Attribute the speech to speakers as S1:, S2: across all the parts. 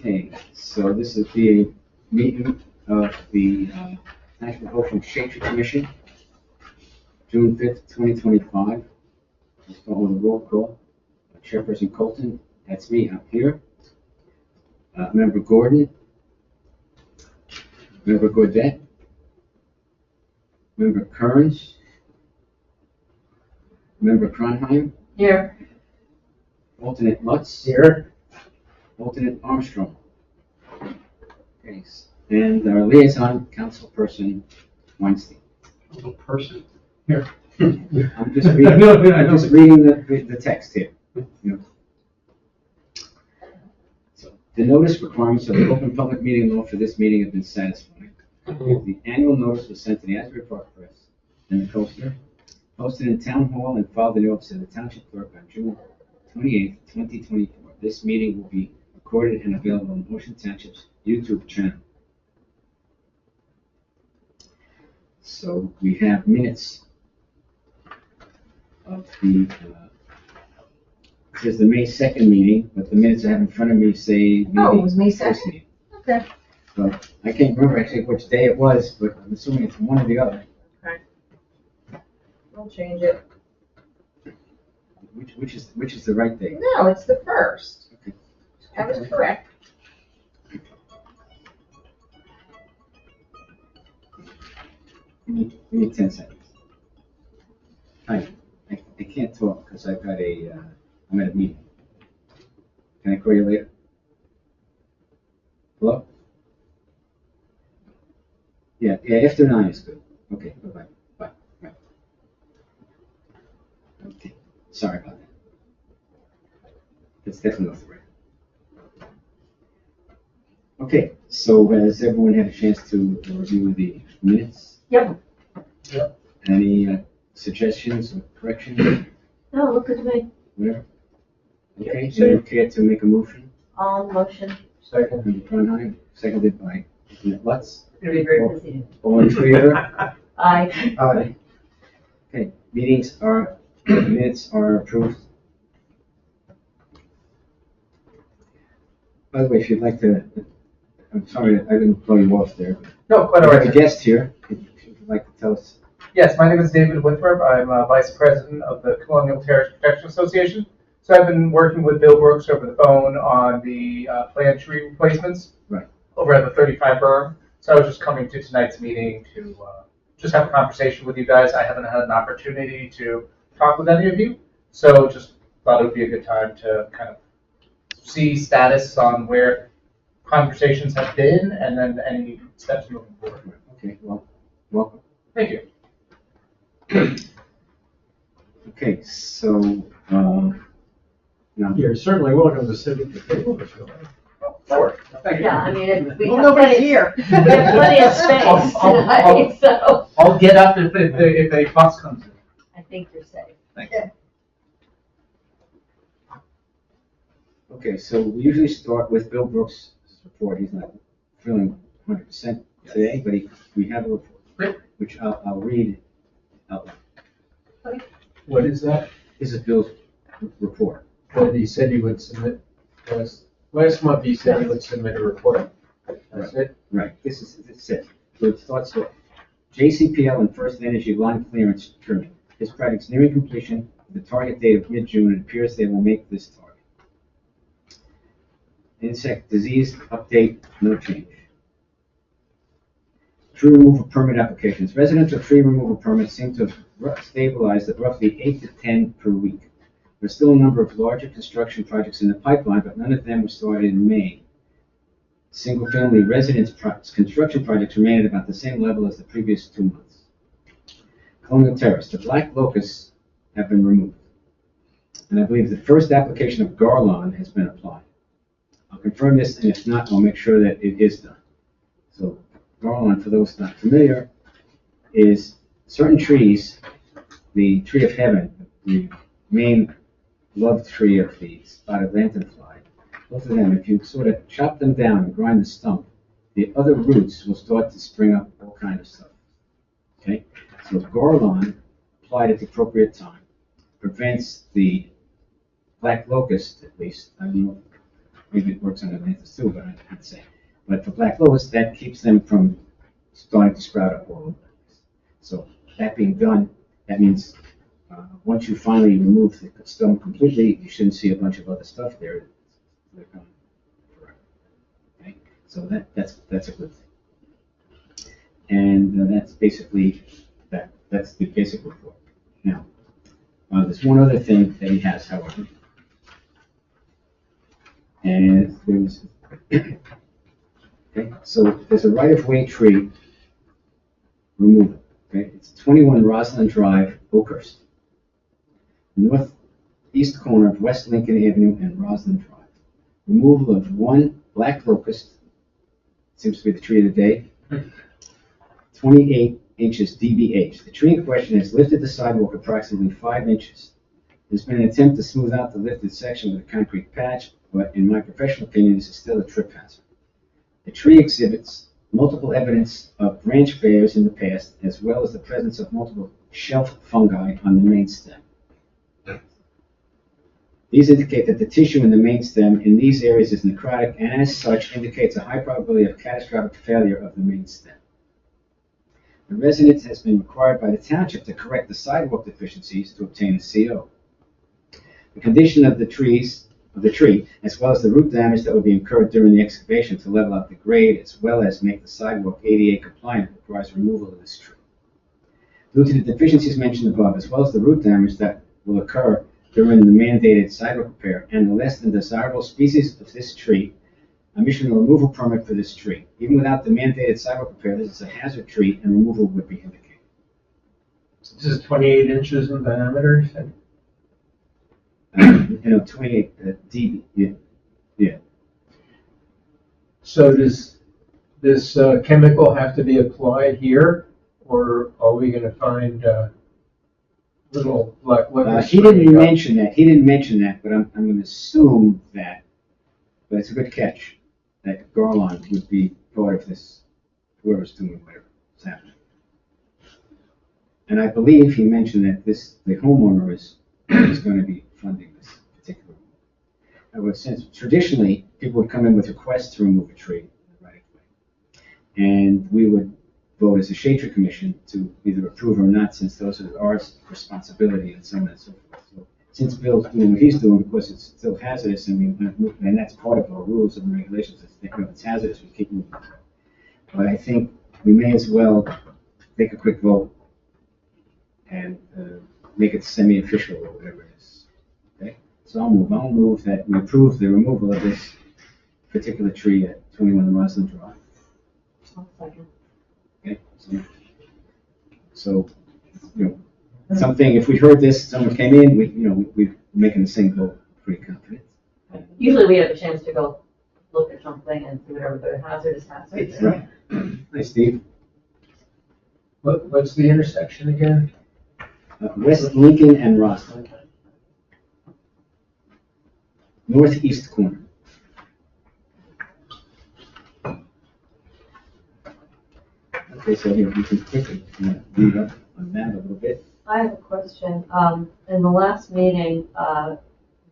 S1: Okay, so this is the meeting of the National Ocean Safety Commission, June 5th, 2025. Let's start with a roll call. Chairperson Colton, that's me, I'm here. Member Gordon, Member Godet, Member Kearns, Member Kronheim,
S2: Here.
S1: Alternate Lutz,
S3: Here.
S1: Alternate Armstrong. Okay, and our liaison, Councilperson Weinstein.
S3: A person. Here.
S1: I'm just reading, the text here. You know. So, the notice requirements of the open public meeting law for this meeting have been satisfied. The annual notice was sent to the Asbury Park Press and the Coaster, posted in Town Hall and filed in the office of the Township Clerk on June 28th, 2024. This meeting will be recorded and available on Ocean Township's YouTube channel. So we have minutes of the, this is the May 2nd meeting, but the minutes I have in front of me say.
S2: Oh, it was May
S1: first
S2: 2nd?
S1: meeting.
S2: Okay.
S1: So I can't remember actually which day it was, but I'm assuming it's one or the other.
S2: I'll change it.
S1: Which is the right day?
S2: No, it's the first.
S1: Okay.
S2: That was correct.
S1: Give me 10 seconds. Hi, I can't talk because I've got I'm at a meeting. Can I call you later? Hello? Yeah, after 9 is good. Okay, bye-bye. Bye. Bye. Okay, sorry about that. That's definitely off the record. Okay, so has everyone had a chance to review the minutes?
S2: Yep.
S1: Any suggestions or corrections?
S2: No, look at me.
S1: Whatever. Okay, so you care to make a motion?
S2: Motion.
S3: Second.
S1: Member Kronheim, seconded by Lutz.
S2: Very, very busy.
S1: All in favor?
S2: Aye.
S1: Aye. Okay, the minutes are approved. By the way, if you'd like to, I'm sorry, I didn't throw you off there.
S3: No, quite
S1: We
S3: all
S1: have a
S3: right.
S1: guest here, if you'd like to tell us.
S3: Yes, my name is David Winthrop. I'm Vice President of the Colonial Terrace Protection Association. So I've been working with Bill Brooks over the phone on the planned tree replacements.
S1: Right.
S3: Over at the 35 berm. So I was just coming to tonight's meeting to just have a conversation with you guys. I haven't had an opportunity to talk with any of you. So just thought it would be a good time to kind of see status on where conversations have been and then any steps moving forward.
S1: Okay, well, welcome.
S3: Thank you.
S1: Okay, so, now,
S4: You're certainly welcome to sit at the table if you like.
S3: Sure. Thank you.
S2: Yeah, I mean, we
S4: Well,
S2: have
S4: nobody's
S2: plenty,
S4: here.
S2: we have plenty of space tonight, so
S3: I'll get up if a bus comes in.
S2: I think you're safe.
S3: Thank you.
S1: okay, so we usually start with Bill Brooks' report. He's not feeling 100% today, but we have a report,
S3: Great.
S1: which I'll read out loud.
S4: What is that?
S1: This is Bill's report.
S4: That he said he would submit, last month he said he would submit a report. That's it?
S1: Right, this is it. So it starts with JCPL and First Energy line clearance trimming. This project's nearing completion with the target date of mid-June. It appears they will make this target. Insect disease update, no change. Tree removal permit applications. Residential tree removal permits seem to have stabilized at roughly 8 to 10 per week. There's still a number of larger construction projects in the pipeline, but none of them were started in May. Single-family residence construction projects remain at about the same level as the previous 2 months. Colonial Terrace. The black locusts have been removed. And I believe the first application of Garlon has been applied. I'll confirm this, and if not, I'll make sure that it is done. So Garland, for those not familiar, is certain trees, the tree of heaven, the main love tree of the spotted lanternfly, both of them, if you sort of chop them down and grind the stump, the other roots will start to spring up all kind of stuff. Okay? So Garland, applied at the appropriate time, prevents the black locust, at least, I don't know maybe it works on Atlantis too, but I can't say. But for black locust, that keeps them from starting to sprout up all over the place. So that being done, that means once you finally remove the stump completely, you shouldn't see a bunch of other stuff there. They're gone forever. Okay? So that's a good thing. And that's basically that. That's the basic report. Now, there's one other thing that he has, however. And there's, okay, so there's a right-of-way tree removal. Okay, it's 21 Roslyn Drive, Oakhurst, northeast corner of West Lincoln Avenue and Roslyn Drive. Removal of one black locust, seems to be the tree of the day, 28 inches DBH. The tree in question has lifted the sidewalk approximately 5 inches. There's been an attempt to smooth out the lifted section with a concrete patch, but in my professional opinion, this is still a trip hazard. The tree exhibits multiple evidence of branch failures in the past, as well as the presence of multiple shelf fungi on the main stem. These indicate that the tissue in the main stem in these areas is necrotic, and as such indicates a high probability of catastrophic failure of the main stem. The resident has been required by the township to correct the sidewalk deficiencies to obtain a CO. The condition of the tree, as well as the root damage that would be incurred during the excavation to level out the grade, as well as make the sidewalk ADA compliant, requires removal of this tree. Due to the deficiencies mentioned above, as well as the root damage that will occur during the mandated sidewalk repair and the less than desirable species of this tree, I'm issuing a removal permit for this tree. Even without the mandated sidewalk repair, this is a hazard tree and removal would be indicated.
S4: This is 28 inches in diameter, you said?
S1: 28 dB, yeah.
S4: So does this chemical have to be applied here, or are we going to find little black locust?
S1: He didn't mention that, but I'm going to assume that, but it's a good catch, that Garland would be part of this, whoever's doing whatever's happening. And I believe he mentioned that the homeowner is going to be funding this particular one. Since traditionally, people would come in with requests to remove a tree right away. And we would vote as a shade tree commission to either approve or not, since those are our responsibility and so on and so forth. So since Bill's doing what he's doing, because it's still hazardous, and that's part of our rules and regulations, it's hazardous, we keep moving. But I think we may as well take a quick vote and make it semi-official or whatever it is. Okay? So I'll move that we approve the removal of this particular tree at 21 Roslyn Drive.
S2: I'll second.
S1: Okay? So something, if we heard this, someone came in, we're making the same vote pretty confident.
S2: Usually we have a chance to go look at something and see whatever the hazard is.
S1: Right. Hi, Steve.
S4: What's the intersection again?
S1: West Lincoln and Roslyn. Northeast corner. Okay, so here we can quickly read up on that a little bit.
S2: I have a question. In the last meeting,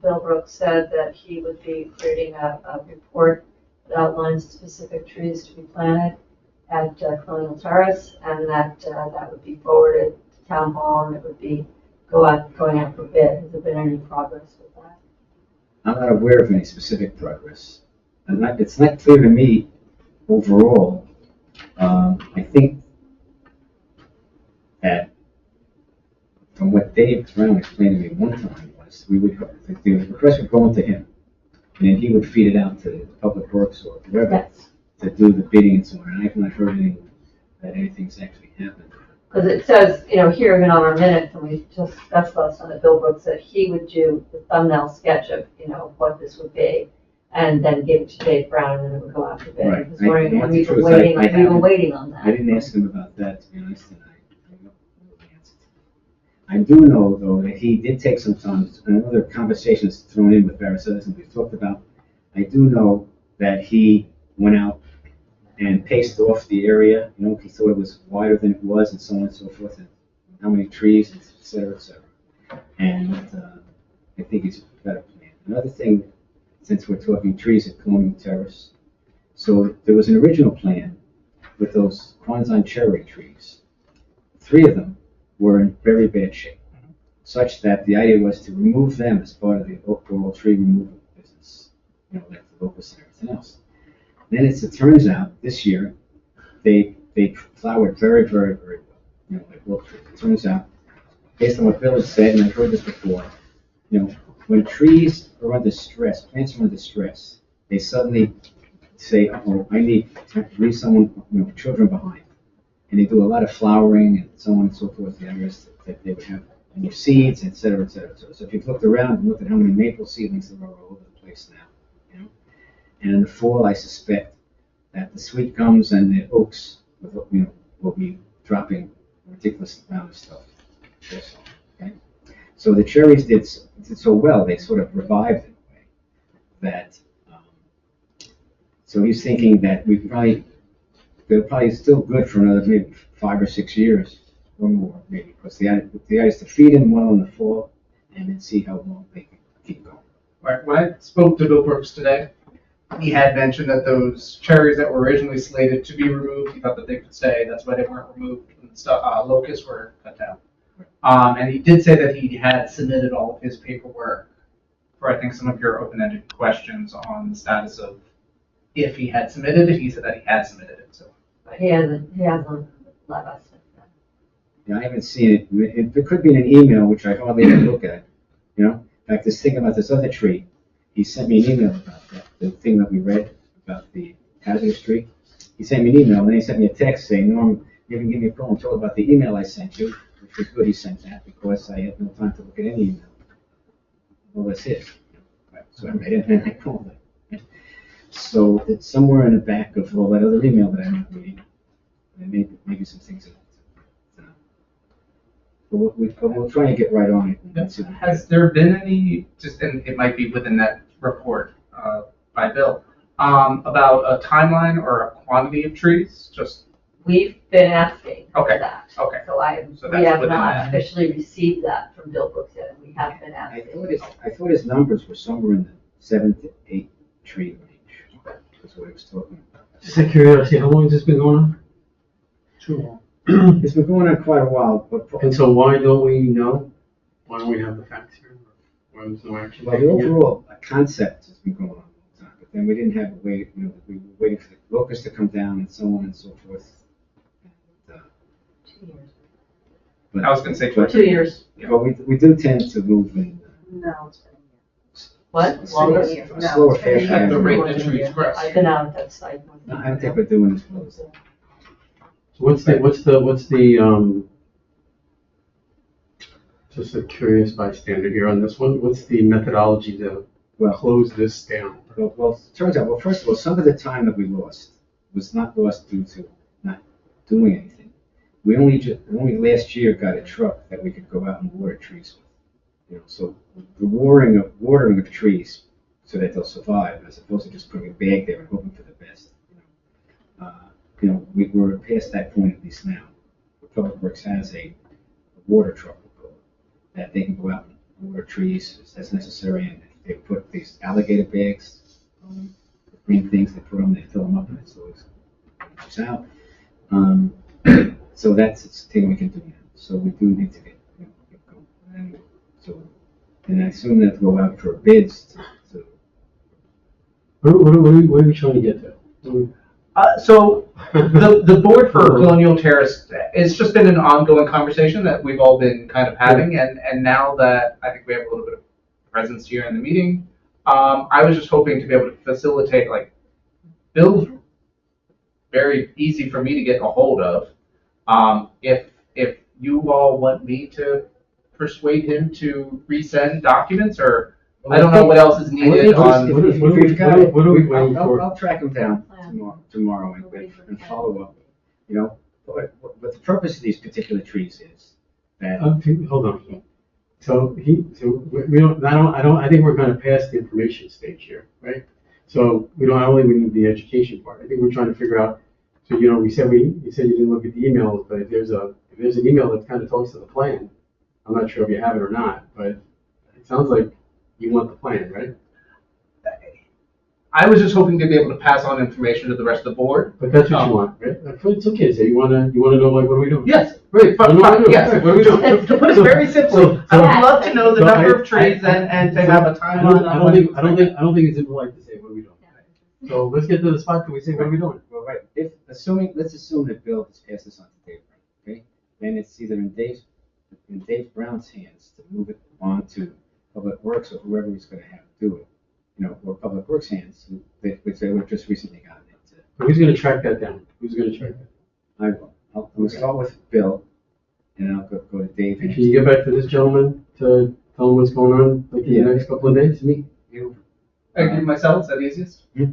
S2: Bill Brooks said that he would be creating a report that outlines specific trees to be planted at Colonial Terrace, and that would be forwarded to Town Hall, and it would be going out for bid. Has there been any progress with that?
S1: I'm not aware of any specific progress. It's not clear to me overall. I think that from what Dave Brown explained to me one time was the request would go into him, and then he would feed it out to Public Works or whoever
S2: Yes.
S1: to do the bidding and so on. And I've not heard that anything's actually happened.
S2: Because it says, here even on our minutes, and we just discussed last time that Bill Brooks said he would do the thumbnail sketch of, what this would be, and then give it to Dave Brown, and then it would go out to bid.
S1: Right.
S2: I was wondering,
S1: I-
S2: we've
S1: I-
S2: been waiting,
S1: I
S2: we've been
S1: haven't-
S2: waiting on that.
S1: I didn't ask him about that, to be honest, and I don't know the answer to that. I do know, though, that he did take some time, and other conversations thrown in with various others, and we've talked about, I do know that he went out and paced off the area, he thought it was wider than it was, and so on and so forth, and how many trees, et cetera, et cetera. And I think he's got a plan. Another thing, since we're talking trees at Colonial Terrace. So there was an original plan with those Kwanzan cherry trees. 3 of them were in very bad shape, such that the idea was to remove them as part of the overall tree removal business, like the locust and everything else. Then it turns out this year they flowered very, very, very well, like oak trees. It turns out, based on what Bill has said, and I've heard this before, when trees are under stress, plants are under stress, they suddenly say, "Oh, I need to leave someone, children behind," and they do a lot of flowering and so on and so forth. The areas that they would have new seeds, et cetera, et cetera. So if you've looked around and looked at how many maple seedlings there are all over the place now, and in the fall, I suspect that the sweet gums and the oaks will be dropping a ridiculous amount of stuff. Also, okay? So the cherries did so well, they sort of revived in a way that. So he's thinking that they're probably still good for another maybe 5 or 6 years or more, maybe, because the idea is to feed them well in the fall and then see how long they can keep going.
S3: Right. When I spoke to Bill Brooks today, he had mentioned that those cherries that were originally slated to be removed, he thought that they could stay. That's why they weren't removed when the locusts were cut down. And he did say that he had submitted all of his paperwork for, I think, some of your open-ended questions on the status of if he had submitted it. He said that he had submitted it. So
S2: But he hasn't let us know.
S1: I haven't seen it. It could be in an email, which I hardly ever look at. In fact, this thing about this other tree, he sent me an email about that. The thing that we read about the hazardous tree. He sent me an email, and then he sent me a text saying, "Norm, you can give me a call and talk about the email I sent you," which was good. He sent that because I had no time to look at any email. Well, that's it. So I read it and I called it. So it's somewhere in the back of all that other email that I'm not reading. And maybe some things in it. But we'll try and get right on it.
S3: has there been any, and it might be within that report by Bill, about a timeline or a quantity of trees?
S2: We've been asking for
S3: Okay.
S2: that.
S3: Okay.
S2: So
S3: So
S2: we
S3: that's
S2: have
S3: within
S2: not
S3: that.
S2: officially received that from Bill Brooks yet, and we have been
S1: I
S2: asking.
S1: thought his numbers were somewhere in the 7 to 8 tree range. That's what he was talking about.
S5: Just out of curiosity, how long has this been going on?
S4: Too long.
S1: It's been going on quite a while, but
S5: And so why don't we know? Why don't we have the facts here? Why was no action
S1: well, the
S5: taken yet?
S1: overall concept has been going on a long time. But then we didn't have a way. We were waiting for the locusts to come down and so on and so forth. And,
S2: 2 years.
S1: but,
S3: I was going to say
S2: For 2 years.
S1: But we do tend to move in
S6: No, it's been
S2: What?
S1: a slower,
S6: Longer?
S1: a slower
S6: No, it's
S1: fashion.
S3: at the rate the trees grow.
S2: I've been out at that site.
S1: No, I don't think we're doing this well.
S5: So what's the just a curious bystander here on this one, what's the methodology to
S1: Well,
S5: close this down?
S1: Well, it turns out, first of all, some of the time that we lost was not lost due to not doing anything. We only last year got a truck that we could go out and water trees with. So the watering of trees so that they'll survive, as opposed to just putting a bag there and hoping for the best. We're past that point at least now. Public Works has a water truck that they can go out and water trees as necessary, and they put these alligator bags, green things, they put them, they fill them up, and it's always out. So that's the thing we can do now. So we do need to get going. And I assume that we'll go out for bids to
S5: What are we trying to get to?
S3: So the board for Colonial Terrace, it's just been an ongoing conversation that we've all been kind of having, and now that I think we have a little bit of presence here in the meeting, I was just hoping to be able to facilitate, like, Bill's very easy for me to get a hold of. If you all want me to persuade him to resend documents, or I don't know what else is needed on.
S5: What are we waiting for?
S1: I'll track them down tomorrow and follow up. But the purpose of these particular trees is that
S5: Hold on. So we don't, I think we're kind of past the information stage here, right? So we only need the education part. I think we're trying to figure out, so, you said you didn't look at the emails, but if there's an email that kind of talks to the plan, I'm not sure if you have it or not, but it sounds like you want the plan, right?
S3: I was just hoping to be able to pass on information to the rest of the board.
S5: But that's what you want, right? It's okay, so you wanna know, like, what are we doing?
S3: Yes,
S5: Great.
S3: Fine,
S5: What are we doing?
S3: yes.
S5: What are we doing?
S3: To put it very simply,
S5: So-
S3: I would love to know the
S5: so
S3: number
S5: I-
S3: of trees and to have a
S5: I
S3: timeline on when.
S5: don't think it's impolite to say, what are we doing? So let's get to the spot, can we say, what are we doing?
S1: Well, right, let's assume that Bill has passed this on to Dave, okay? Then it's either in Dave Brown's hands to move it on to Public Works or whoever he's gonna have do it. Or Public Works hands, which they were just recently gotten into.
S5: Who's gonna track that down? Who's gonna track that?
S1: I will. I'm gonna start with Bill, and then I'll go to Dave.
S5: Can you get back to this gentleman to tell him what's going on, like, in
S1: Yeah.
S5: the next couple of days?
S1: It's me, you.
S3: I give you my cell, is that easiest?
S1: Yeah.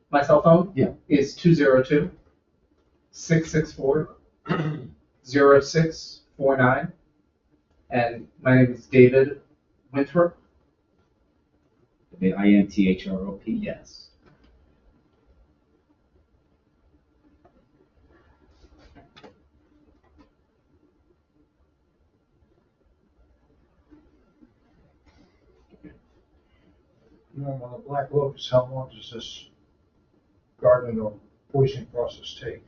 S3: My cell phone?
S1: Yeah.
S3: Is 202-664-0649. And my name is David Winthrop.
S1: The INTHROP.
S3: Yes.
S6: On the black locust, how long does this garden or poisoning process take?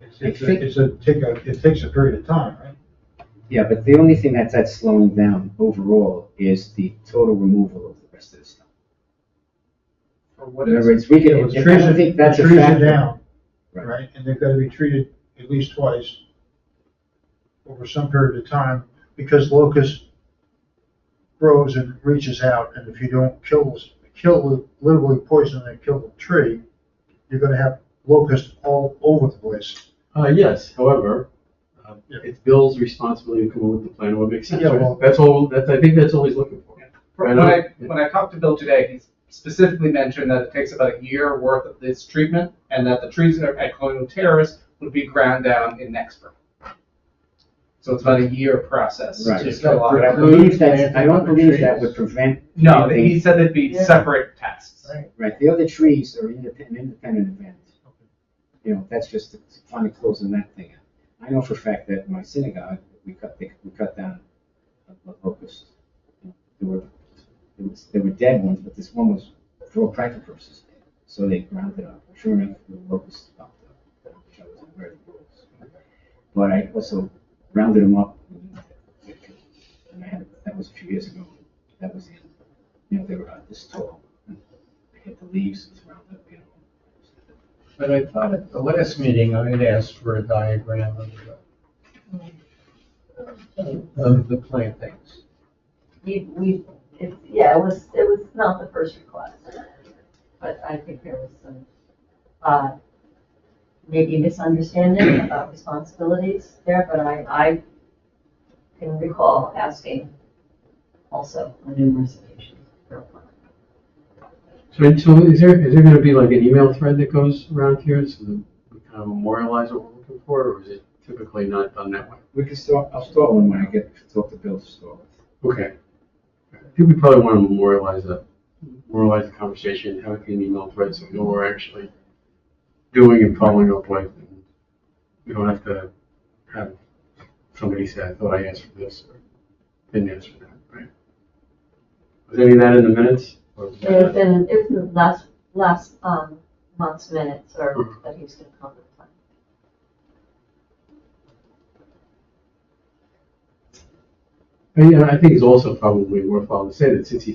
S6: It takes a period of time, right?
S1: Yeah, but the only thing that's slowing down overall is the total removal of the rest of the stuff.
S3: For what
S1: In
S3: is
S1: other words, we
S6: Yeah,
S1: can,
S6: the
S1: I
S6: trees
S1: don't think that's a
S6: the trees are
S1: factor.
S6: down,
S1: Right.
S6: right, and they've got to be treated at least twice over some period of time, because locust grows and reaches out, and if you don't literally poison and kill the tree, you're gonna have locusts all over the place.
S5: Yes, however,
S6: Yeah.
S5: it's Bill's responsibility to come up with the plan, what makes sense,
S6: Yeah,
S5: right?
S6: well-
S5: I think that's all he's looking for.
S3: When I talked to Bill today, he specifically mentioned that it takes about a year worth of this treatment and that the trees at Colonial Terrace would be ground down in next spring. So it's about a year process.
S1: Right.
S3: to kill off
S1: But I
S3: every-
S1: believe I don't believe that would prevent.
S3: No,
S1: anything.
S3: he said they'd be
S2: Yeah.
S3: separate tests.
S1: Right, the other trees are an independent event. That's just finally closing that thing out. I know for a fact that in my synagogue, we cut down a locust. There were dead ones, but this one was for all practical purposes. So they ground it up. Sure enough, the locust popped up, which I wasn't aware of the rules. But I also rounded them up. And that was a few years ago. That was it. They were this tall. They hit the leaves and round up,
S4: But I thought at the last meeting, I had asked for a diagram of the plantings.
S2: It was not the first request, but I think there was some, maybe misunderstanding about responsibilities there, but I can recall asking also on numerous occasions for a plan.
S5: So is there gonna be like an email thread that goes around here, so that we kind of memorialize what we're looking for, or is it typically not done that way?
S1: I'll start one when I get to talk to Bill to start with.
S5: Okay. I think we probably want to memorialize the conversation, have it be an email thread, so we know what we're actually doing and following up with. And we don't have to have somebody say, I thought I asked for this, or didn't ask for that, right? Was any of that in the minutes? Or was that-
S2: It was in the last month's minutes, or that he was gonna come with a plan.
S5: Yeah, I think it's also probably worthwhile to say that since he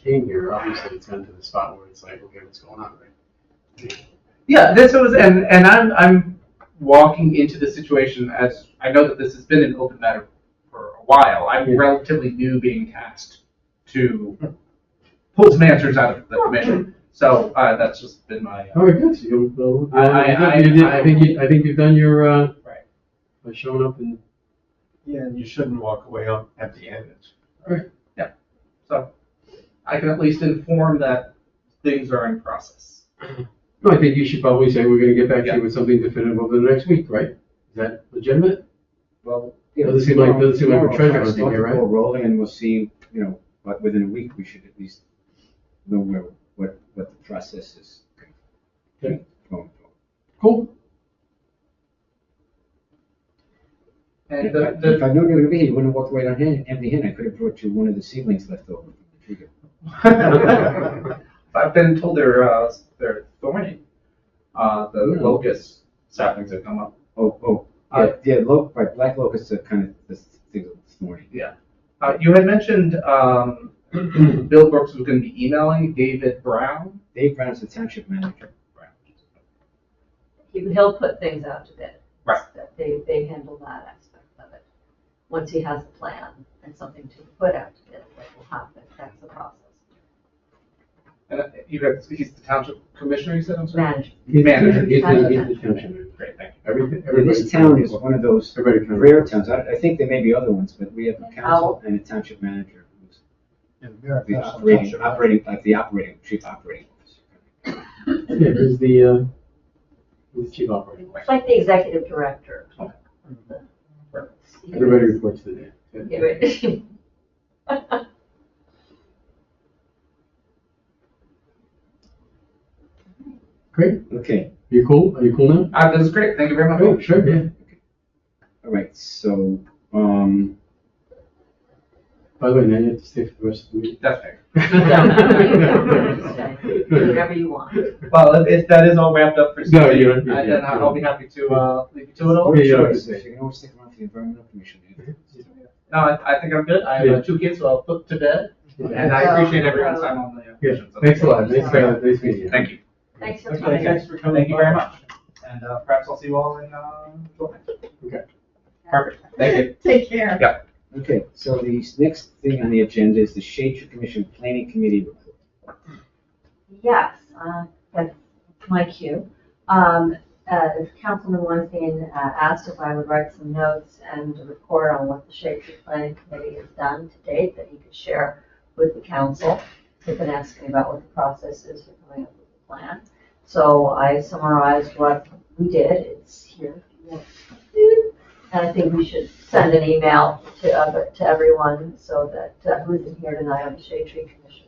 S5: came here, obviously it's gotten to the spot where it's like, okay, what's going on, right?
S3: Yeah, this was, and I'm walking into the situation as, I know that this has been an open matter for a while. I'm
S5: Yeah.
S3: relatively new being tasked to pull some answers out of the commission. So, that's just been my,
S5: All right, good. So you,
S3: I
S5: I think you've done your,
S3: Right.
S5: by showing up and,
S4: Yeah, and you shouldn't walk away empty-handed.
S3: so I can at least inform that things are in process.
S5: no, I think you should probably say, we're gonna get back to
S3: Yeah.
S5: you with something definitive over the next week, right? Is that legitimate?
S1: Well,
S5: Doesn't seem like we're treasure hunting
S1: start
S5: here,
S1: the
S5: right?
S1: ball rolling, and we'll see. But within a week, we should at least know what the process is.
S5: Okay.
S1: Going forward.
S5: Cool.
S3: And
S1: If I knew you were here, you wouldn't have walked away empty-handed. I could have brought you one of the seedlings left over from the tree.
S3: I've been told they're thorny. The locust saplings have come up.
S1: Right, black locusts are kind of the thing this morning.
S3: You had mentioned Bill Brooks was going to be emailing David Brown.
S1: Dave Brown's the township manager.
S2: He'll put things out to bid.
S3: Right.
S2: They handle that aspect of it. Once he has a plan and something to put out to bid, that will happen. That's the process.
S3: And he's the township commissioner, you said? I'm sorry?
S2: Manager.
S3: Manager.
S5: He's the township manager.
S3: Great, thank
S1: This town is one of those
S5: Everybody comes.
S1: rare towns. I think there may be other ones, but we have a council and a township manager who's
S6: And American
S1: the
S6: Township.
S1: chief operating officer.
S5: Yeah, he's the chief operating.
S2: It's like the executive director.
S3: Okay.
S5: Everybody reports to that.
S2: Yeah, right.
S5: Great.
S1: Okay,
S5: You cool? Are you cool now?
S3: This is great. Thank you very much.
S5: Oh, sure, yeah.
S1: all right, so,
S5: By the way, now you have to stay for the rest of the meeting.
S3: That's fair.
S2: Do whatever you want.
S3: Well, if that is all wrapped up for
S5: No,
S3: today,
S5: you're-
S3: then I'll be happy to leave you to it all.
S5: Yeah, yeah.
S1: sure, so you can always stick around for the environmental commission.
S3: No, I think I'm good. I have
S5: Yeah.
S3: 2 kids, so I'll put to bed. And I appreciate everyone's time on the
S5: Yeah,
S3: commission. so
S5: thanks a lot. Nice meeting you.
S3: Thank you.
S2: Thanks for
S3: Okay,
S2: coming.
S3: thanks for coming. Thank you very much. And perhaps I'll see you all in July.
S5: Okay.
S3: Perfect. Thank you.
S2: Take care.
S3: Yeah.
S1: Okay, so the next thing on the agenda is the Shade Tree Commission Planning Committee report.
S2: Yes, that's my cue. Councilman Weinstein asked if I would write some notes and report on what the Shade Tree Planning Committee has done to date that he could share with the council. They've been asking about what the process is for coming up with a plan. So I summarized what we did. It's here. And I think we should send an email to everyone so that who's in here tonight on the Shade Tree Commission,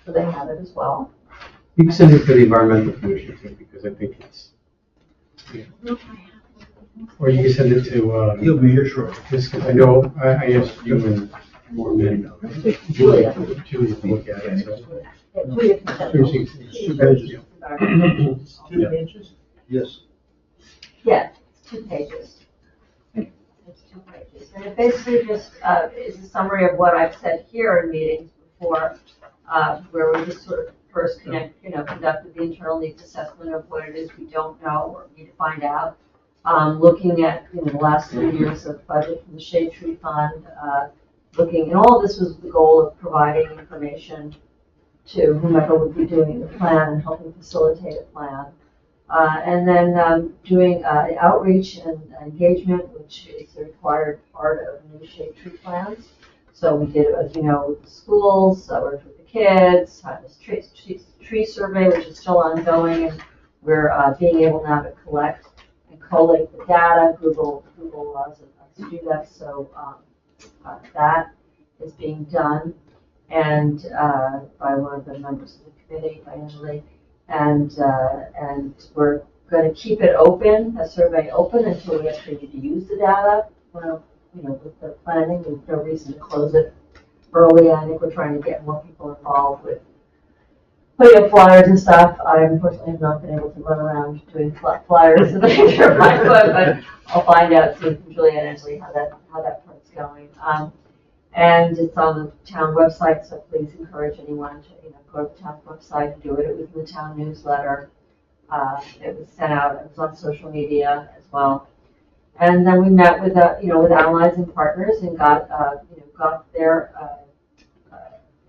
S2: so they have it as well.
S5: You can send it to the environmental commission too, because I think it's, yeah. Or you can send it to,
S6: He'll be here shortly.
S5: this, I know, I asked you and more men. Julia to look at it, so.
S2: Julia can send it.
S6: It's 2 pages.
S5: Yeah.
S6: 2 pages? Yes.
S2: Yeah, it's 2 pages. It's 2 pages. And it basically just is a summary of what I've said here in meetings before, where we just sort of first conducted the internal needs assessment of what it is we don't know or need to find out. Looking at, the last 3 years of budget from the Shade Tree Fund, and all of this was the goal of providing information to whomever would be doing the plan and helping facilitate a plan. And then doing outreach and engagement, which is a required part of new Shade Tree plans. So we did, as you know, with the schools, worked with the kids, had this tree survey, which is still ongoing, and we're being able now to collect and collate the data. Google allows us to do that, so that is being done, and by one of the members of the committee, by Emily. And we're going to keep it open, a survey open, until we actually need to use the data. Well, with the planning, there's no reason to close it early. I think we're trying to get more people involved with putting up flyers and stuff. I unfortunately have not been able to run around doing flyers in the future, but I'll find out soon from Julia and Ashley how that part's going. And it's on the town website, so please encourage anyone to go to the town website and do it. It was in the town newsletter. It was sent out. It was on social media as well. And then we met with with allies and partners and got their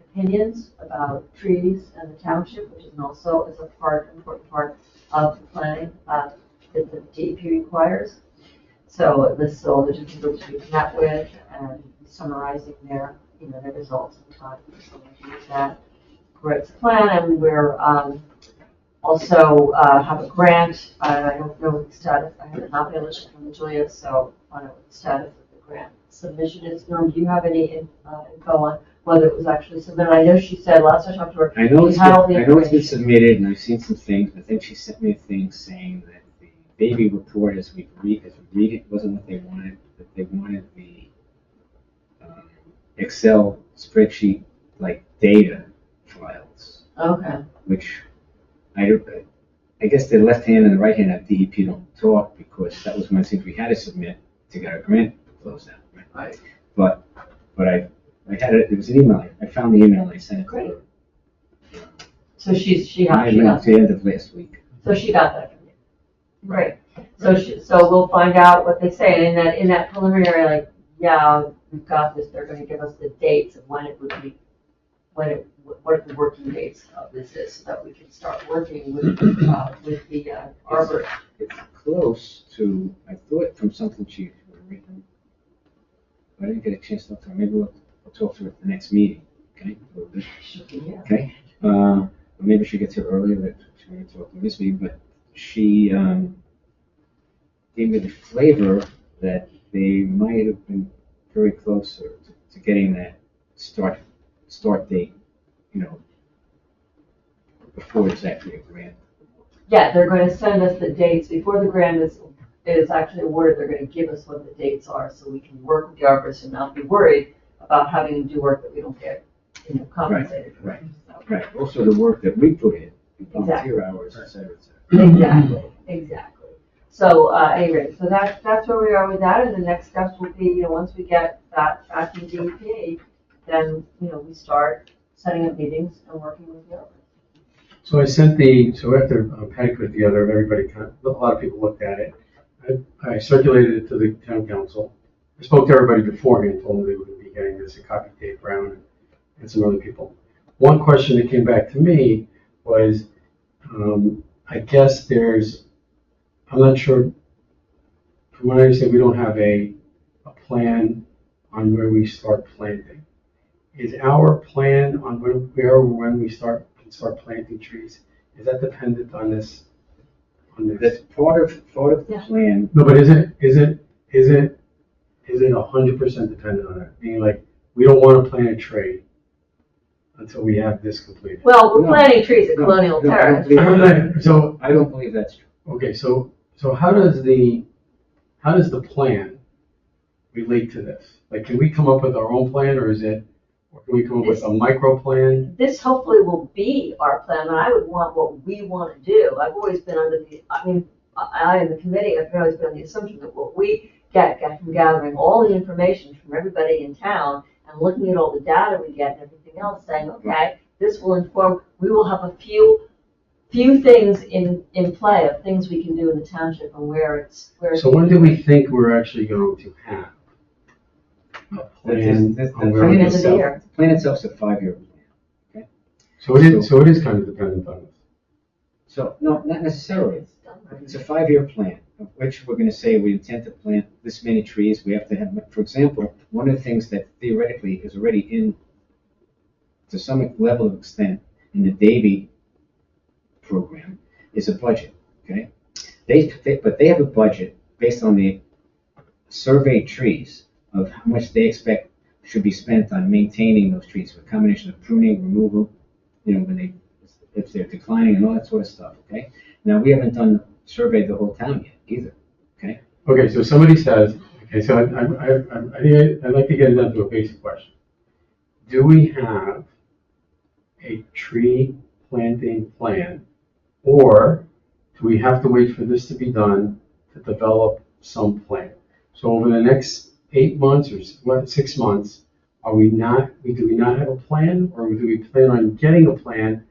S2: opinions about trees and the township, which is also an important part of the planning that the DEP requires. So it lists all the different groups we've met with and summarizing their results and time. So we use that. Great plan, and we're also have a grant. I don't know what the status. I haven't not been able to check from Julia, so I don't know what the status of the grant submission is. Norm, do you have any info on whether it was actually submitted? I know she said last time I talked to her.
S1: I know it's
S2: had all the
S1: been
S2: information.
S1: submitted, and I've seen some things, but then she sent me a thing saying that the baby report, as we read it, wasn't what they wanted. That they wanted the Excel spreadsheet like data files,
S2: Okay.
S1: which I guess the left hand and the right hand of DEP don't talk, because that was one of the things we had to submit to get our grant closed out. Right? But I had it was an email. I found the email and I sent it to her.
S2: So she got
S1: At the end of last week.
S2: So she got that from you. Great. So we'll find out what they say. And in that preliminary, like, yeah, we've got this, they're gonna give us the dates of when it would be, what the working dates of this is, so that we can start working with the arbor.
S1: It's close to, I thought from something she had written, but I didn't get a chance to talk to her. Maybe we'll talk to her at the next meeting, okay?
S2: Yeah.
S1: Okay? Maybe she gets here earlier, but she wanted to talk to this meeting, but she gave me the flavor that they might have been very close to getting that start date, before it's actually a grant.
S2: Yeah, they're going to send us the dates before the grant is actually awarded. They're going to give us what the dates are, so we can work with the arborists and not be worried about having to do work that we don't get, compensated for.
S1: Right.
S2: So.
S1: Right. Also, the work that we put in, volunteer hours, et cetera, et cetera.
S2: Exactly. So, anyway, so that's where we are with that, and the next steps will be, once we get that back from DEP, then, we start setting up meetings and working with the arborists.
S5: So after Patty put it together, a lot of people looked at it. I circulated it to the town council. I spoke to everybody beforehand, told them they would be getting this, a copy Dave Brown and some other people. One question that came back to me was, I guess I'm not sure, from what I understand, we don't have a plan on where we start planting. Is our plan on when we start planting trees, is that dependent on this?
S1: That's part of the plan.
S5: No, but is it 100% dependent on that? Meaning, like, we don't want to plant a tree until we have this completed.
S2: Well, we're planting trees at Colonial Terrace.
S1: I don't believe that's true.
S5: Okay, so how does the plan relate to this? Like, can we come up with our own plan, or can we come up with a micro plan?
S2: This hopefully will be our plan, and I would want what we want to do. I've always been I in the committee, I've always been on the assumption that what we get from gathering all the information from everybody in town and looking at all the data we get and everything else, saying, okay, this will inform, we will have a few things in play of things we can do in the township and where.
S5: So when do we think we're actually going to have a plan?
S1: The plan itself is a 5-year plan. Okay?
S5: So it is kind of dependent on this.
S1: So, no, not necessarily. It's a 5-year plan, of which we're going to say we intend to plant this many trees. We have to have, for example, one of the things that theoretically is already in, to some level of extent, in the Davy program, is a budget. Okay, but they have a budget based on the surveyed trees of how much they expect should be spent on maintaining those trees, a combination of pruning, removal, if they're declining and all that sort of stuff. Okay. Now we haven't surveyed the whole town yet either. Okay.
S5: Okay. So somebody says, okay. So I'd like to get down to a basic question. Do we have a tree planting plan, or do we have to wait for this to be done to develop some plan? So over the next 8 months or 6 months, do we not have a plan, or do we plan on getting a plan?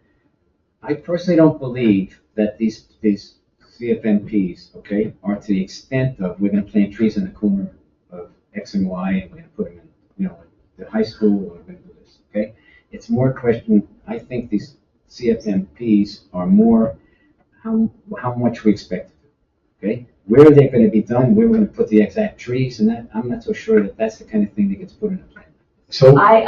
S1: I personally don't believe that these CFMPs, okay, are to the extent of we're going to plant trees in the corner of X and Y and we're going to put them in, the high school, or we're going to do this, okay? It's more a question. I think these CFMPs are more how much we expect to do, okay? Where are they going to be done? Where we're going to put the exact trees and that, I'm not so sure that that's the kind of thing that gets put in a plan.
S5: So
S2: I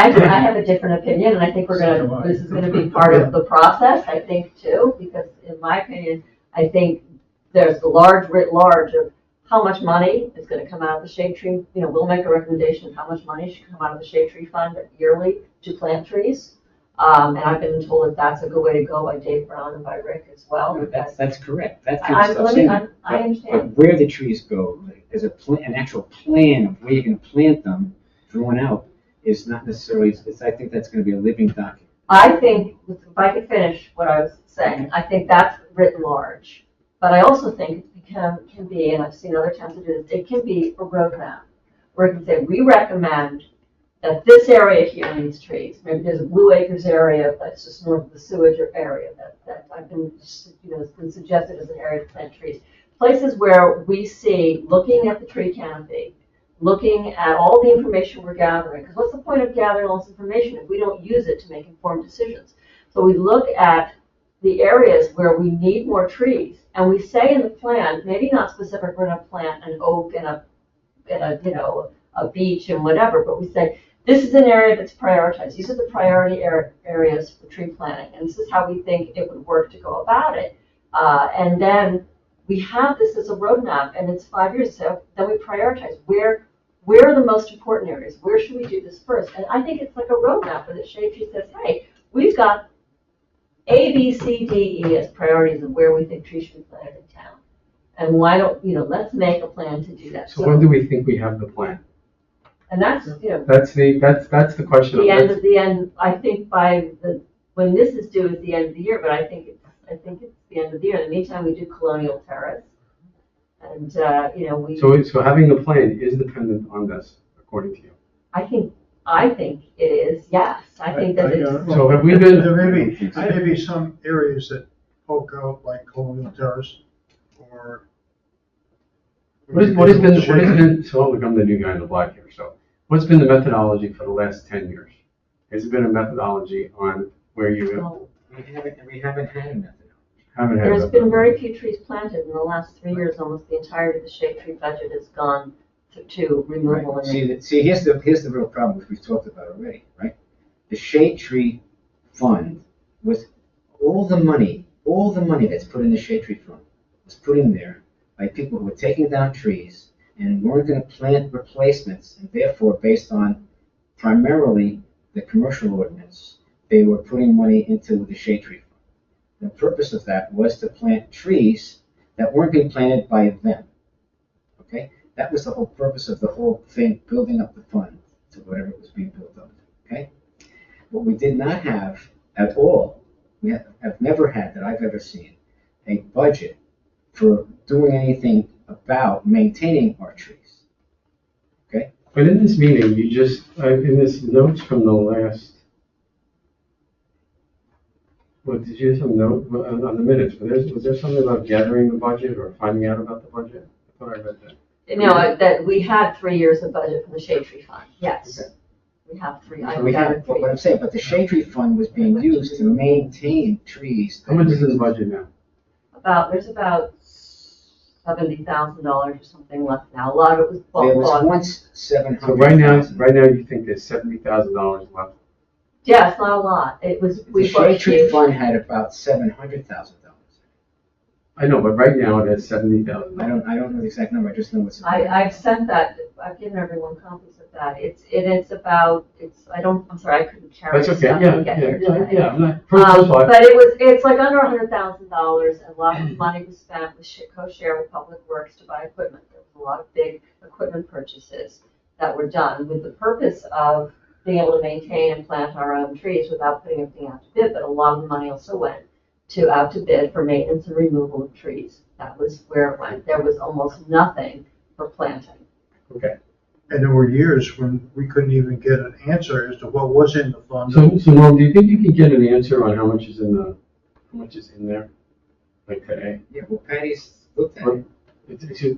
S2: have a different opinion, and I think this is gonna be part of the process, I think, too, because in my opinion, I think there's the writ large of how much money is gonna come out of the shade tree. We'll make a recommendation of how much money should come out of the shade tree fund yearly to plant trees. And I've been told that that's a good way to go by Dave Brown and by Rick as well.
S1: That's correct. That's
S2: I understand.
S1: But where the trees go, there's an actual plan of where you're going to plant them, drawn out, is not necessarily. I think that's going to be a living document.
S2: I think, if I could finish what I was saying, I think that's writ large. But I also think it can be, and I've seen other towns do this, it can be a roadmap. Where it can say, we recommend that this area here needs trees. Maybe there's a Blue Acres area that's just north of the sewage area that I've been, it's been suggested as an area to plant trees. Places where we see, looking at the tree canopy, looking at all the information we're gathering, because what's the point of gathering all this information if we don't use it to make informed decisions? So we look at the areas where we need more trees, and we say in the plan, maybe not specific, we're going to plant an oak and a beech and whatever, but we say, this is an area that's prioritized. These are the priority areas for tree planting, and this is how we think it would work to go about it. And then we have this as a roadmap, and it's 5 years. So then we prioritize where are the most important areas? Where should we do this first? And I think it's like a roadmap where the shade tree says, hey, we've got A, B, C, D, E as priorities of where we think trees should be planted in town. And why don't, let's make a plan to do that.
S5: So when do we think we have the plan?
S2: And that's,
S5: That's the question.
S2: the end, I think when this is due is the end of the year, but I think it's the end of the year. In the meantime, we do Colonial Terrace. And,
S5: So having the plan is dependent on this, according to you.
S2: I think it is, yes. I think that it's.
S5: So have we been?
S6: There may be some areas that poke out like Colonial Terrace or.
S5: What has been, so I'll become the new guy in the block here, so what's been the methodology for the last 10 years? Has there been a methodology on where you
S2: No.
S1: We haven't had a methodology.
S5: haven't had?
S2: There's been very few trees planted in the last 3 years. Almost the entirety of the shade tree budget has gone to removal.
S1: Right.
S2: And
S1: See, here's the real problem, which we've talked about already, right? The shade tree fund was all the money that's put in the shade tree fund was put in there by people who were taking down trees and weren't going to plant replacements, and therefore, based on primarily the commercial ordinance, they were putting money into the shade tree fund. The purpose of that was to plant trees that weren't being planted by them. Okay? That was the whole purpose of the whole thing, building up the fund to whatever it was being built up. Okay? What we did not have at all, we have never had, that I've ever seen, a budget for doing anything about maintaining our trees. Okay?
S5: But in this meeting, you just, in this notes from the last, did you have some note on the minutes? Was there something about gathering the budget or finding out about the budget? I thought I read that.
S2: that we had 3 years of budget for the shade tree fund. Yes.
S5: Okay.
S2: We have three.
S1: So we have, what I'm saying, but the shade tree fund was being used to maintain trees.
S5: How much is in the budget now?
S2: There's about $70,000 or something left now. A lot of it was bought.
S1: There was once 700,000.
S5: So right now you think there's $70,000 left?
S2: Yeah, it's not a lot. It was,
S1: The shade tree fund had about $700,000.
S5: I know, but right now it has $70,000.
S1: I don't know the exact number, I just know it's.
S2: I've sent that, I've given everyone copies of that. I'm sorry, I couldn't carry it.
S5: That's okay,
S2: so I didn't get here today.
S5: yeah. I'm not, first of all,
S2: But it's like under $100,000, and a lot of money was spent with co-share with Public Works to buy equipment. There was a lot of big equipment purchases that were done with the purpose of being able to maintain and plant our own trees without putting everything out to bid, but a lot of the money also went out to bid for maintenance and removal of trees. That was where it went. There was almost nothing for planting.
S5: okay.
S6: And there were years when we couldn't even get an answer as to what was in the fund.
S5: So Norm, do you think you can get an answer on how much is in there, like today?
S1: Yeah, well, Patty's looked at it.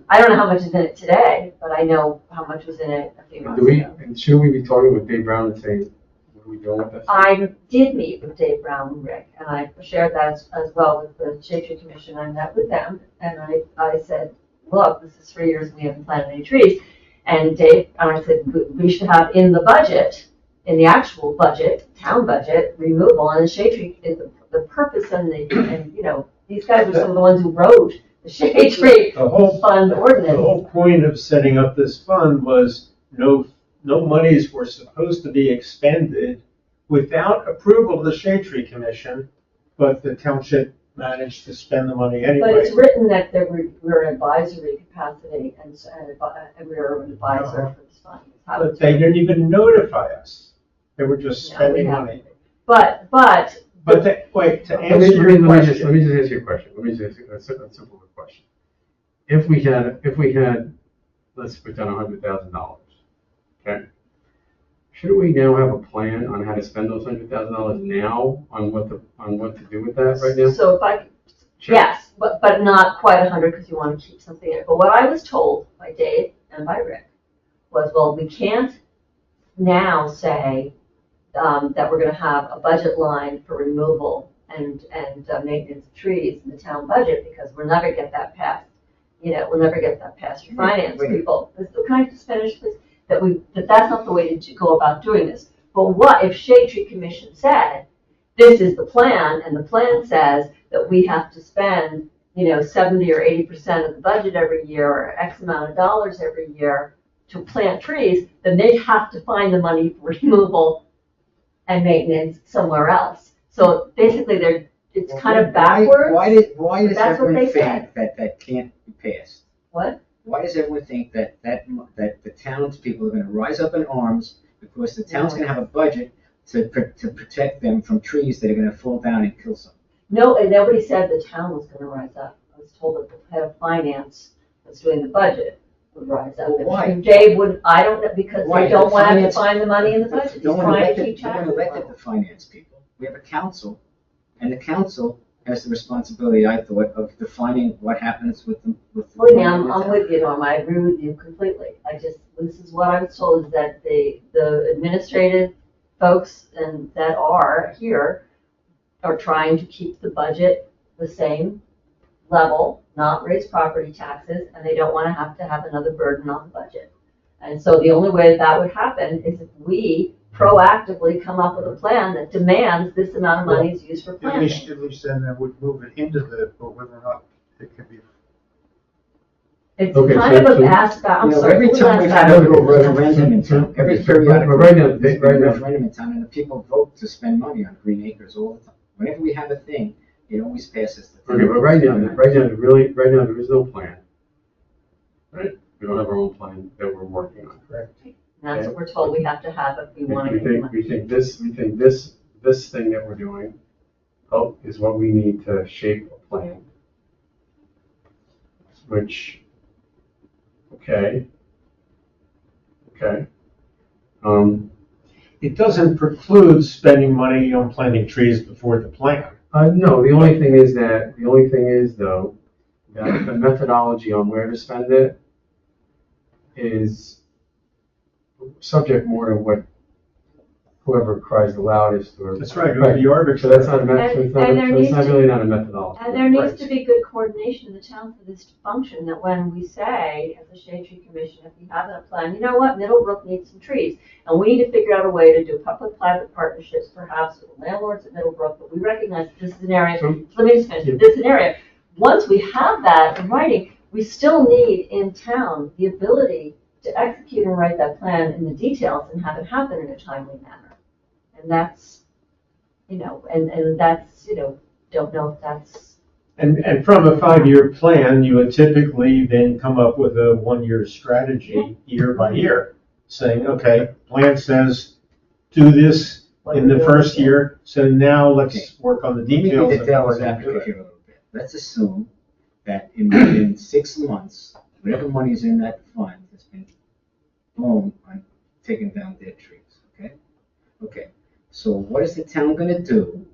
S2: I don't know how much is in it today, but I know how much was in it a few months ago.
S5: And should we be talking with Dave Brown and saying, what are we doing with this?
S2: I did meet with Dave Brown and Rick, and I shared that as well with the Shade Tree Commission. I met with them, and I said, look, this is 3 years and we haven't planted any trees. And I said, we should have in the budget, in the actual budget, town budget, removal, and the shade tree is the purpose and these guys are some of the ones who wrote the shade tree fund ordinance.
S4: The whole point of setting up this fund was no monies were supposed to be expended without approval of the Shade Tree Commission, but the township managed to spend the money anyway.
S2: But it's written that we're an advisory capacity and we're an advisor for this fund.
S4: But they didn't even notify us. They were just spending money. But wait, to
S5: Let me,
S4: answer
S5: let
S4: your
S5: me, let me just,
S4: question.
S5: let me just ask you a question. Let me just ask you a simple question. If we had, let's put down $100,000, okay? Shouldn't we now have a plan on how to spend those $100,000 now on what to do with that right now?
S2: So if I,
S5: Sure.
S2: yes, but not quite 100 because you want to keep something in it. But what I was told by Dave and by Rick was, well, we can't now say that we're going to have a budget line for removal and maintenance of trees in the town budget because we'll never get that passed. We'll never get that past your finance people. Can I just finish this? That's not the way to go about doing this. But what if Shade Tree Commission said, this is the plan, and the plan says that we have to spend, 70 or 80% of the budget every year, or X amount of dollars every year to plant trees, then they have to find the money for removal and maintenance somewhere else. So basically, it's kind of backwards.
S1: Why does
S2: that's what
S1: everyone
S2: they
S1: think
S2: said.
S1: that can't be passed?
S2: What?
S1: Why does everyone think that the townspeople are going to rise up in arms because the town's going to have a budget to protect them from trees that are going to fall down and kill some?
S2: No, and nobody said the town was going to rise up. I was told that the head of finance was doing the budget would rise up.
S1: Well, why?
S2: And Dave would, I don't know, because
S1: Why?
S2: they don't
S1: The
S2: want to
S1: finance-
S2: find the money in the budget. He's
S1: No one
S2: trying to
S1: elected,
S2: keep
S1: no
S2: track
S1: one
S2: of
S1: elected
S2: it.
S1: the finance people. We have a council, and the council has the responsibility, I thought, of defining what happens with the.
S2: Believe me, I'm with you, Norm. I agree with you completely. This is what I was told, is that the administrative folks and that are here are trying to keep the budget the same level, not raise property taxes, and they don't want to have another burden on the budget. And so the only way that would happen is if we proactively come up with a plan that demands this amount of money is used for
S6: At
S2: planting.
S6: least then that would move it into but whether or not it can be.
S2: It's
S5: Okay,
S2: kind
S5: so-
S2: of a I'm sorry.
S1: Every time we've had a little referendum in town, every periodic
S5: But right now,
S1: there's been
S5: right
S1: a
S5: now-
S1: referendum in town, and the people vote to spend money on green acres all the time. Whenever we have a thing, it always passes the.
S5: Okay, but right now, there is no plan. Right? We don't have our own plan that we're working on.
S6: Correct.
S2: And that's what we're told we have to have if we want to
S5: We
S2: get the
S5: think,
S2: money.
S5: we think this thing that we're doing, is what we need to shape a plan. Which, okay.
S4: It doesn't preclude spending money on planting trees before the plan.
S5: No, the only thing is though, that the methodology on where to spend it is subject more to what whoever cries the loudest or.
S4: That's right, it would be arbitrary.
S5: So that's not a method,
S2: And there needs to-
S5: really not a methodology.
S2: And there needs to be good coordination in the town for this to function, that when we say, as a Shade Tree Commission, if we have a plan, you know what, Middlebrook needs some trees, and we need to figure out a way to do public-private partnerships, perhaps with landlords at Middlebrook, but we recognize that this is an area,
S5: So-
S2: let me just finish, this is an area. Once we have that in writing, we still need in town the ability to execute and write that plan in the details and have it happen in a timely manner. And that's, and that's, don't know if that's.
S4: And from a 5-year plan, you would typically then come up with a 1-year strategy year by year, saying, okay, plan says do this in the first year, so now let's work on the
S1: Let me
S4: details.
S1: be the devil's advocate here a little bit. Let's assume that in 6 months, whatever money's in that fund has been, boom, on taking down dead trees, okay? Okay, so what is the town gonna do?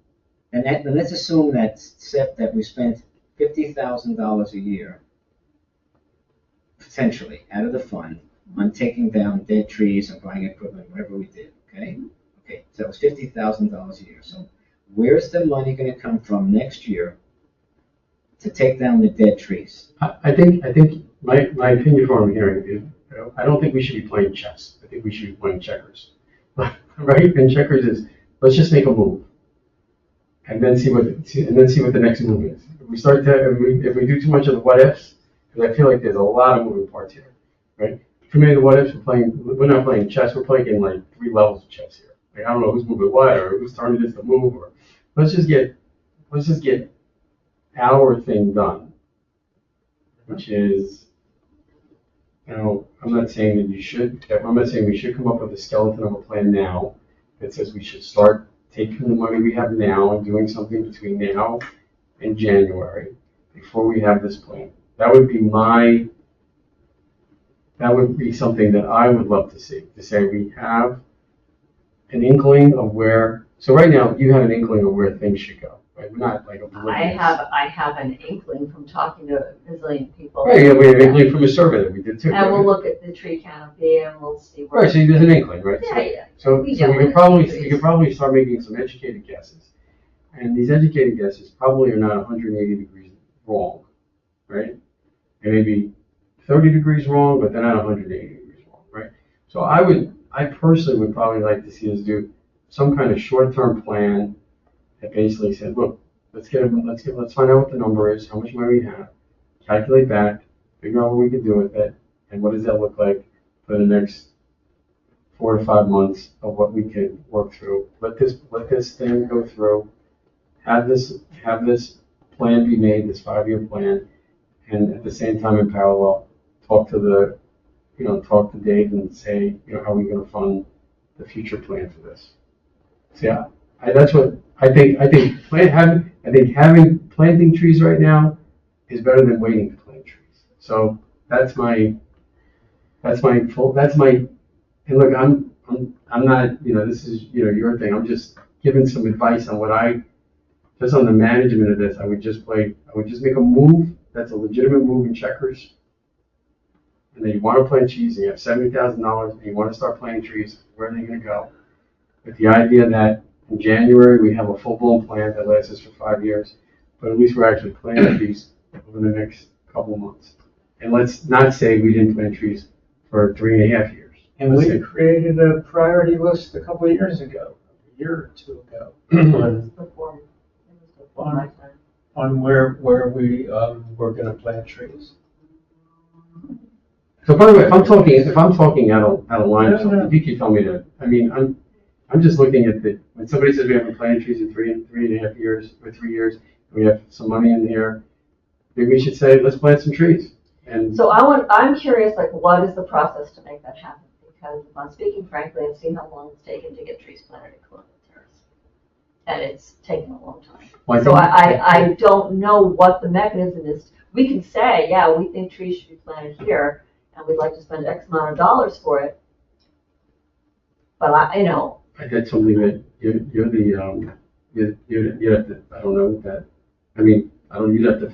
S1: And let's assume that we spent $50,000 a year, potentially, out of the fund on taking down dead trees and buying equipment, whatever we did, okay? Okay, so that was $50,000 a year. So where's the money gonna come from next year to take down the dead trees?
S5: I think my opinion from what I'm hearing is, I don't think we should be playing chess. I think we should be playing checkers. Right? And checkers is, let's just make a move. And then see what the next move is. If we start if we do too much of the what ifs, because I feel like there's a lot of moving parts here, right? Too many of the what ifs, we're not playing chess, we're playing in like 3 levels of chess here. Like, I don't know who's moving what or who's turning this to move, or let's just get our thing done. Which is, I'm not saying we should come up with a skeleton of a plan now that says we should start taking the money we have now and doing something between now and January before we have this plan. That would be something that I would love to see, to say we have an inkling of where, so right now you have an inkling of where things should go, right? We're not like oblivious.
S2: I have an inkling from talking to a bazillion people.
S5: Right, yeah, we have an inkling from a survey that we did too.
S2: And
S5: right?
S2: we'll look at the tree canopy and we'll see where.
S5: Right, so there's an inkling, right?
S2: Yeah, yeah.
S5: So
S2: We
S5: we
S2: know
S5: can
S2: where the
S5: we
S2: trees.
S5: can probably start making some educated guesses. And these educated guesses probably are not 180 degrees wrong, right? They may be 30 degrees wrong, but they're not 180 degrees wrong, right? So I personally would probably like to see us do some kind of short-term plan that basically said, look, let's find out what the number is, how much money we have, calculate that, figure out what we can do with it, and what does that look like for the next 4 to 5 months of what we can work through. Let this thing go through, have this plan be made, this 5-year plan, and at the same time in parallel, talk to Dave and say, how are we going to fund the future plan for this? So yeah, that's what I think. Having planting trees right now is better than waiting to plant trees. So that's my. And look, I'm not. This is your thing. I'm just giving some advice on just on the management of this. I would just make a move that's a legitimate move in Checkers. And then you want to plant trees, and you have $70,000, and you want to start planting trees. Where are they going to go? With the idea that in January we have a full-blown plan that lasts us for 5 years, but at least we're actually planting trees over the next couple of months. And let's not say we didn't plant trees for 3.5 years.
S4: And we created a priority list a couple of years ago, a year or two ago,
S2: Before my time.
S4: on where we were going to plant trees.
S5: So by the way, if I'm talking out of line or something, you can tell me that. I mean, I'm just looking at when somebody says we haven't planted trees in 3.5 years or 3 years, and we have some money in here, maybe we should say, let's plant some trees. And
S2: So I'm curious, like, what is the process to make that happen? Because if I'm speaking frankly, I've seen how long it's taken to get trees planted at Colonial Terrace. And it's taken a long time.
S5: Well,
S2: So I don't know what the mechanism is. We can say, yeah, we think trees should be planted here, and we'd like to spend X amount of dollars for it. But
S5: I did something that you'd have to, I don't know what that, you'd have to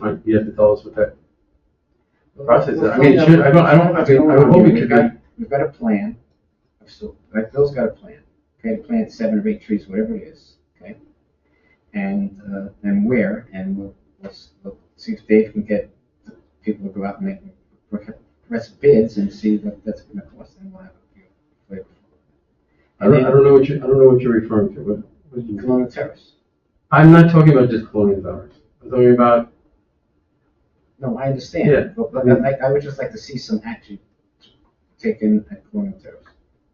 S5: tell us what that process is. I mean, it should, I would hope it could be.
S1: We've got a plan. So, right, Bill's got a plan. Okay, to plant 7 or 8 trees, whatever it is. Okay, and where, and we'll see if Dave can get people to go out and make request bids and see what that's going to cost, and we'll have a few flavor.
S5: I don't know what you're referring to. What do you mean?
S1: Colonial Terrace.
S5: I'm not talking about just Colonial Terrace. I'm talking about.
S1: No, I understand.
S5: Yeah.
S1: But I would just like to see some action taken at Colonial Terrace.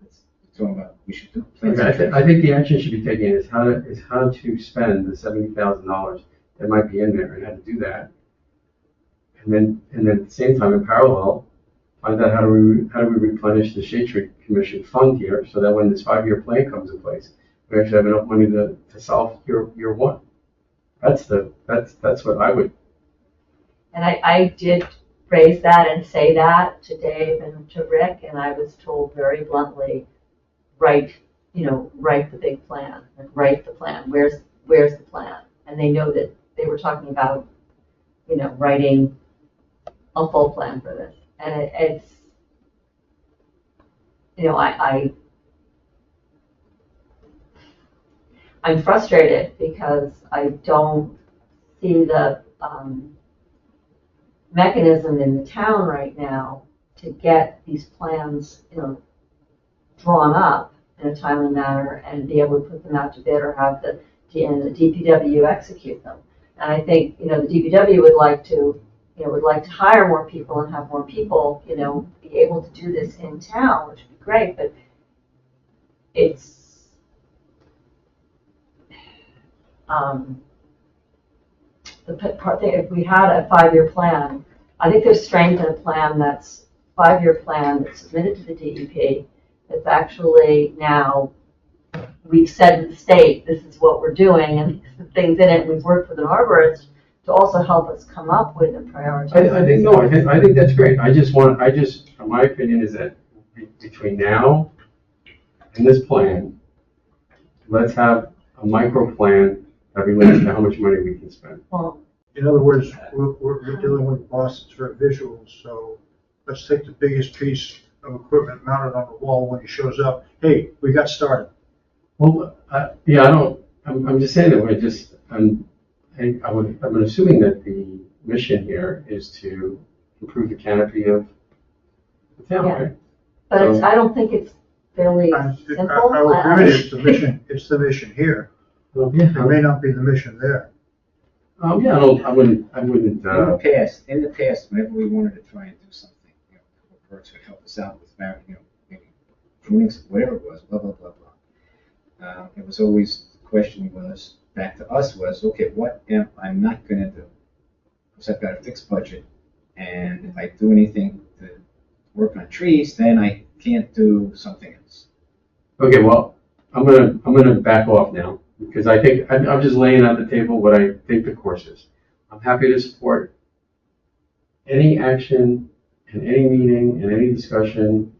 S1: It's talking about we should do.
S5: I think the action should be taken is how to spend the $70,000 that might be in there and how to do that. And then at the same time, in parallel, find out how do we replenish the Shade Tree Commission fund here so that when this 5-year plan comes in place, we actually have enough money to solve year one. That's what I would.
S2: And I did raise that and say that to Dave and to Rick, and I was told very bluntly, write the big plan and write the plan. Where's the plan? And they know that they were talking about, writing a full plan for this. And it's, I'm frustrated because I don't see the mechanism in the town right now to get these plans, drawn up in a timely manner and be able to put them out to bid or have the DPW execute them. And I think, the DPW would like to hire more people and have more people, be able to do this in town, which would be great, but it's, the part thing, if we had a 5-year plan, I think there's strength in a plan that's 5-year plan that's submitted to the DEP that's actually now we've said to the state, this is what we're doing, and these are the things in it, we've worked with an arborist to also help us come up with and prioritize.
S5: I think that's great. My opinion is that between now and this plan, let's have a micro plan that relates to how much money we can spend.
S2: Well,
S6: In other words, we're dealing with Boston's for visuals, so let's take the biggest piece of equipment mounted on the wall when he shows up. Hey, we got started.
S5: Well, I'm just saying that I'm assuming that the mission here is to improve the canopy of the town,
S2: Yeah.
S5: right?
S2: but it's, I don't think it's fairly
S6: I
S2: simple.
S6: will agree, it's the mission here.
S5: Well, yeah,
S6: It may not be the mission there.
S5: I wouldn't,
S1: In the past, whenever we wanted to try and do something, you know, Bert's would help us out with, maybe pruning, whatever it was, blah, blah, blah, blah. It was always, the question was, back to us was, okay, what am I not gonna do? Because I've got a fixed budget, and if I do anything to work on trees, then I can't do something else.
S5: okay, well, I'm gonna back off now, because I think, I'm just laying on the table what I think the course is. I'm happy to support any action and any meeting and any discussion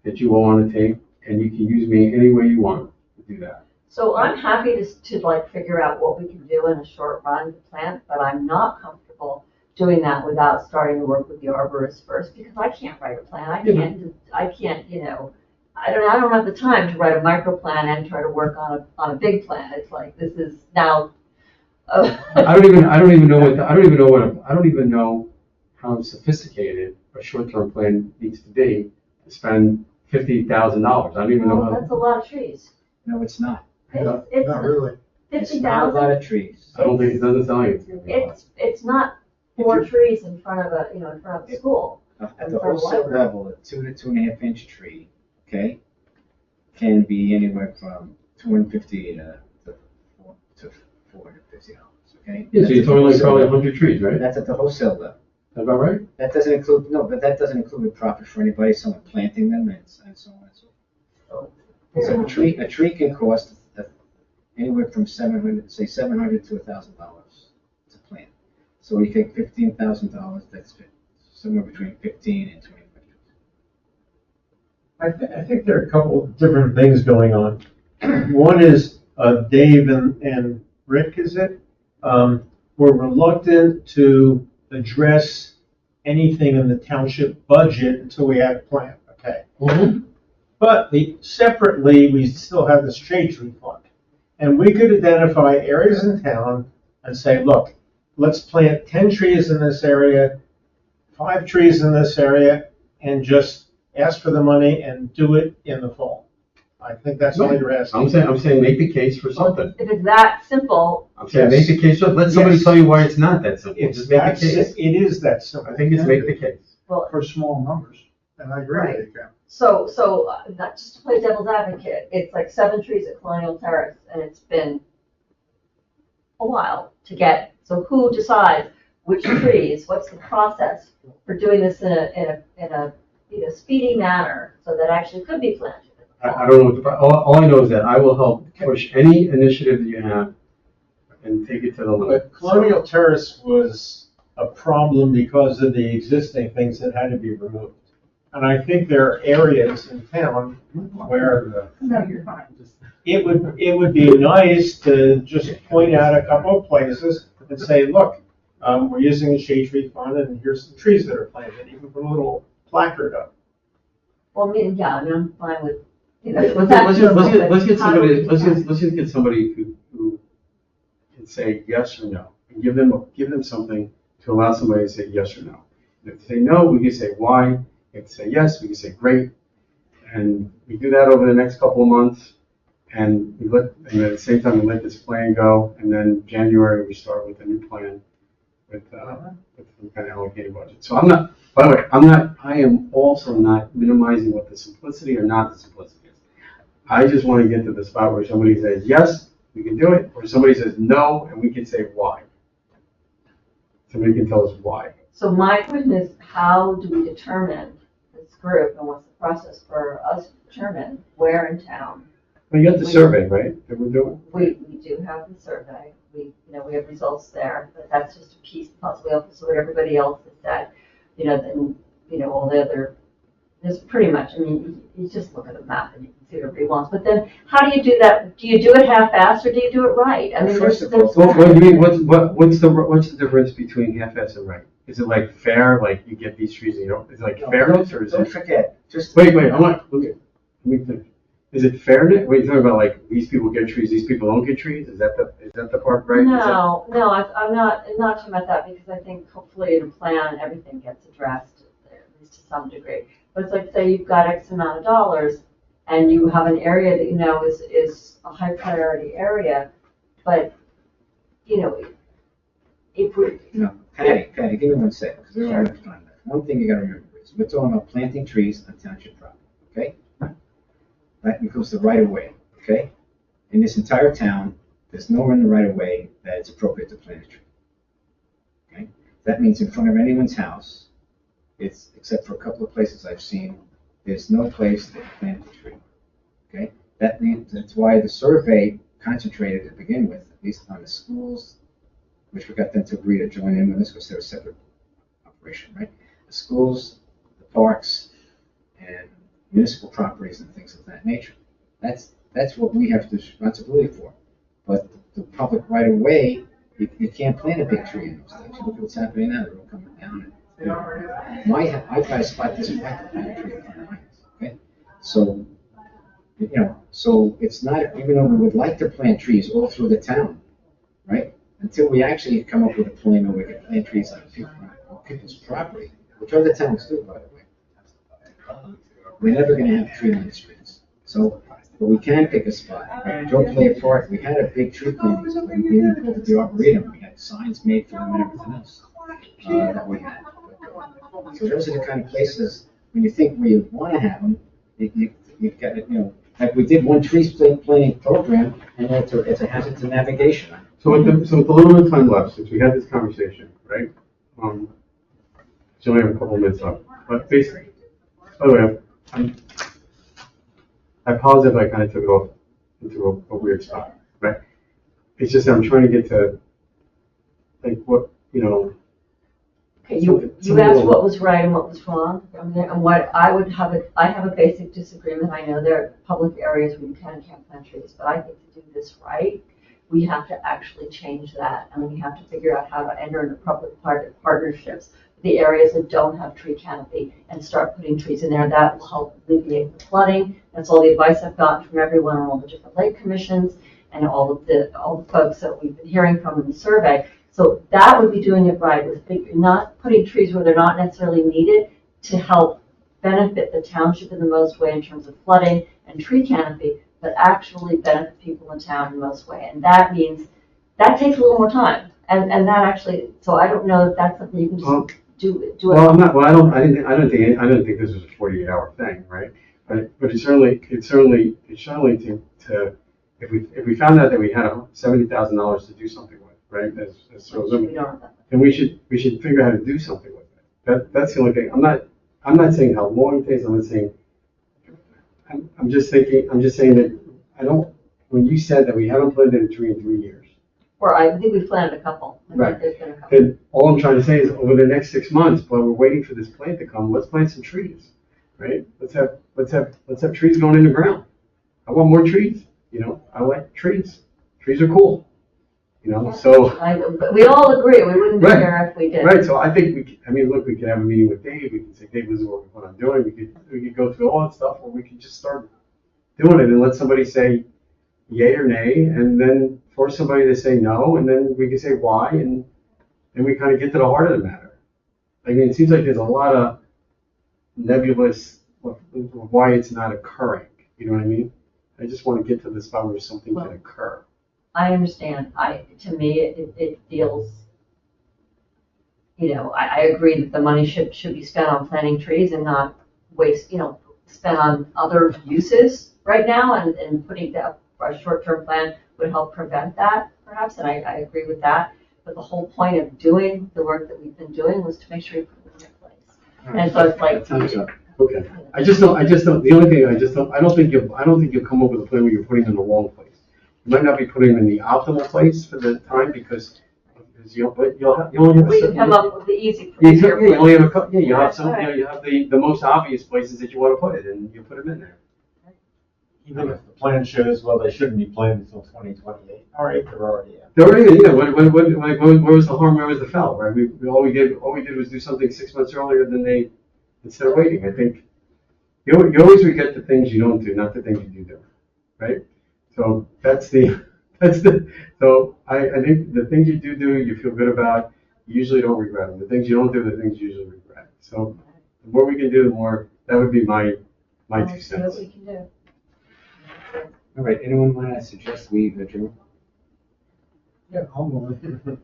S5: that you all want to take, and you can use me any way you want to do that.
S2: So I'm happy to like figure out what we can do in a short run to plant, but I'm not comfortable doing that without starting to work with the arborist first, because I can't write a plan. I can't, I don't have the time to write a micro plan and try to work on a big plan. It's like, this is now.
S5: I don't even know how sophisticated a short-term plan needs to be to spend $50,000. I don't even know
S2: Well,
S5: how.
S2: that's a lot of trees.
S1: No, it's not.
S2: It's
S6: Not really.
S1: It's not a lot
S2: 50,000.
S1: of trees.
S5: I don't think it doesn't sound like it's gonna be a lot.
S2: It's not 4 trees in front of in front of the school.
S1: At the wholesale level, a 2 to 2.5 inch tree, okay, can be anywhere from $250 to $450, okay?
S5: Yeah, so you're talking like probably 100 trees, right?
S1: That's at the wholesale level.
S5: Is that about right?
S1: That doesn't include, no, but that doesn't include the profit for anybody, someone planting them and so on and so forth. So a tree can cost anywhere from $700 to $1,000 to plant. So we take $15,000, that's somewhere between 15 and 25 trees.
S4: I think there are a couple of different things going on. One is Dave and Rick, is it? Were reluctant to address anything in the township budget until we had a plan, okay?
S5: Mm-hmm.
S4: But separately, we still have this shade tree fund. And we could identify areas in town and say, look, let's plant 10 trees in this area, 5 trees in this area, and just ask for the money and do it in the fall. I think that's all you're asking.
S5: I'm saying make the case for something.
S2: If it's that simple,
S5: I'm saying make the case, let somebody tell you why it's not that simple. Just make the case.
S4: It is that simple.
S5: I think it's make the case.
S2: well,
S6: For small numbers, and I agree with you, Ken.
S2: so not just to play devil's advocate, it's like 7 trees at Colonial Terrace, and it's been a while to get. So who decides which trees? What's the process for doing this in a speedy manner so that actually could be planted?
S5: I don't know all I know is that I will help push any initiative that you have and take it to the limit.
S4: But Colonial Terrace was a problem because of the existing things that had to be removed. And I think there are areas in town where
S7: No, you're fine.
S4: it would be nice to just point out a couple of places and say, look, we're using the shade tree fund and here's some trees that are planted, even put a little placard up.
S2: Well, I'm fine with,
S5: Let's just get somebody who can say yes or no, and give them something to allow somebody to say yes or no. And if they say no, we can say why. If they say yes, we can say great. And we do that over the next couple of months, and at the same time we let this plan go, and then January we start with a new plan with some kind of allocated budget. So by the way, I am also not minimizing what the simplicity or not the simplicity is. I just want to get to the spot where somebody says, yes, we can do it, or somebody says no, and we can say why. Somebody can tell us why.
S2: So my question is, how do we determine this group, and what's the process for us to determine where in town
S5: Well, you got the survey, right, that we're doing?
S2: We do have the survey, we have results there, but that's just a piece, possibly also what everybody else has said. Then, all the other, there's pretty much, you just look at the map and you can see what everybody wants. But then, how do you do that? Do you do it half-assed or do you do it right?
S1: First of all,
S5: What do you mean, what's the difference between half-ass and right? Is it like fair, like you get these trees and you don't, is it like fairness or is
S1: don't
S5: it?
S1: forget, just.
S5: Wait, I want, let me finish. Is it fairness? What are you talking about, like, these people get trees, these people don't get trees? Is that the part, right?
S2: No, I'm not talking about that because I think hopefully in a plan, everything gets addressed, at least to some degree. But it's like, say you've got X amount of dollars and you have an area that is a high priority area, but, if we.
S1: No, Patty, give me 1 second, because we don't have enough time left. One thing you gotta remember is, we're talking about planting trees on township property, okay? That includes the right of way, okay? In this entire town, there's nowhere in the right of way that it's appropriate to plant a tree. Okay? That means in front of anyone's house, it's, except for a couple of places I've seen, there's no place to plant a tree. Okay? That means, that's why the survey concentrated to begin with, at least on the schools, which we got them to agree to join in with us because they're a separate operation, right? The schools, the parks, and municipal properties and things of that nature. That's what we have the responsibility for. But the public right of way, you can't plant a big tree in those things. Look at what's happening now, they're all coming down. I've got to spot this right to plant a tree in front of my house, okay? So, so it's not, even though we would like to plant trees all through the town, right? Until we actually come up with a plan where we can plant trees on people's property, which other towns do, by the way. We're never going to have tree line streets. So, but we can pick a spot. Like Joe Play Park, we had a big tree planting, so we even called it the Arboretum. We had signs made for them and everything else that we had. So those are the kind of places, when you think where you want to have them, you've got to, like we did one tree planting program, and it's a hazard to navigation.
S5: So with the little bit of time left, since we had this conversation, right? So we have a couple minutes left, but basically, by the way, I apologize if I kind of took it off into a weird spot, right? It's just that I'm trying to get to, like, what,
S2: Okay, you asked what was right and what was wrong, and what I have a basic disagreement. I know there are public areas where you can and can't plant trees, but I think to do this right, we have to actually change that, and we have to figure out how to enter into public-private partnerships with the areas that don't have tree canopy and start putting trees in there. That will help alleviate the flooding. That's all the advice I've gotten from everyone on all the different lake commissions and all the folks that we've been hearing from in the survey. So that would be doing it right, with not putting trees where they're not necessarily needed to help benefit the township in the most way in terms of flooding and tree canopy, but actually benefit people in town in the most way. And that means, that takes a little more time. And that actually, so I don't know if that's something you can just do it.
S5: Well, I don't think this is a 48-hour thing, right? But it's certainly to if we found out that we had $70,000 to do something with, right? And we should figure out how to do something with it. That's the only thing. I'm not saying how long it takes. I'm not saying. I'm just saying that when you said that we haven't planted a tree in 3 years.
S2: Or I think we've planted a couple.
S5: Right.
S2: There's been a couple.
S5: And all I'm trying to say is over the next 6 months, while we're waiting for this plant to come, let's plant some trees, right? Let's have trees going in the ground. I want more trees. I like trees. Trees are cool. So.
S2: But we all agree, we wouldn't be here if we did.
S5: Right, so I think we could have a meeting with Dave, we can say, Dave, this is what I'm doing, we could go through all that stuff, or we could just start doing it and let somebody say yay or nay, and then force somebody to say no, and then we can say why, and then we kind of get to the heart of the matter. It seems like there's a lot of nebulous why it's not occurring, you know what I mean? I just want to get to the spot where something can occur.
S2: I understand. To me, it feels, I agree that the money should be spent on planting trees and not spent on other uses right now, and putting that a short-term plan would help prevent that, perhaps, and I agree with that. But the whole point of doing the work that we've been doing was to make sure we put it in the right place. And so it's like,
S5: Okay, I just don't, the only thing, I don't think you'll come up with a plan where you're putting them in the wrong place. You might not be putting them in the optimal place for the time because but you only have a
S2: We
S5: certain.
S2: can come up with the easy
S5: You
S2: place.
S5: can- yeah, you only have a couple, yeah, you have some,
S2: Alright.
S5: you have the most obvious places that you want to put it and you put them in there.
S4: Even if the plan shows, well, they shouldn't be planned until 2028. All right, they're already out.
S5: They're already, yeah, where was the harm, where was the foul, right? All we did was do something 6 months earlier instead of waiting. I think you always forget the things you don't do, not the things you do, right? So so I think the things you do, you feel good about, you usually don't regret them. The things you don't do, the things you usually regret. So the more we can do, the more, that would be my 2
S2: Let's see what
S5: cents.
S2: we can do.
S1: All right, anyone want to suggest we adjourn?
S4: Yeah, hold on.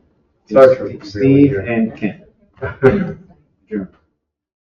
S5: Sorry for
S1: Steve
S5: here.
S1: and Ken. Adjourn.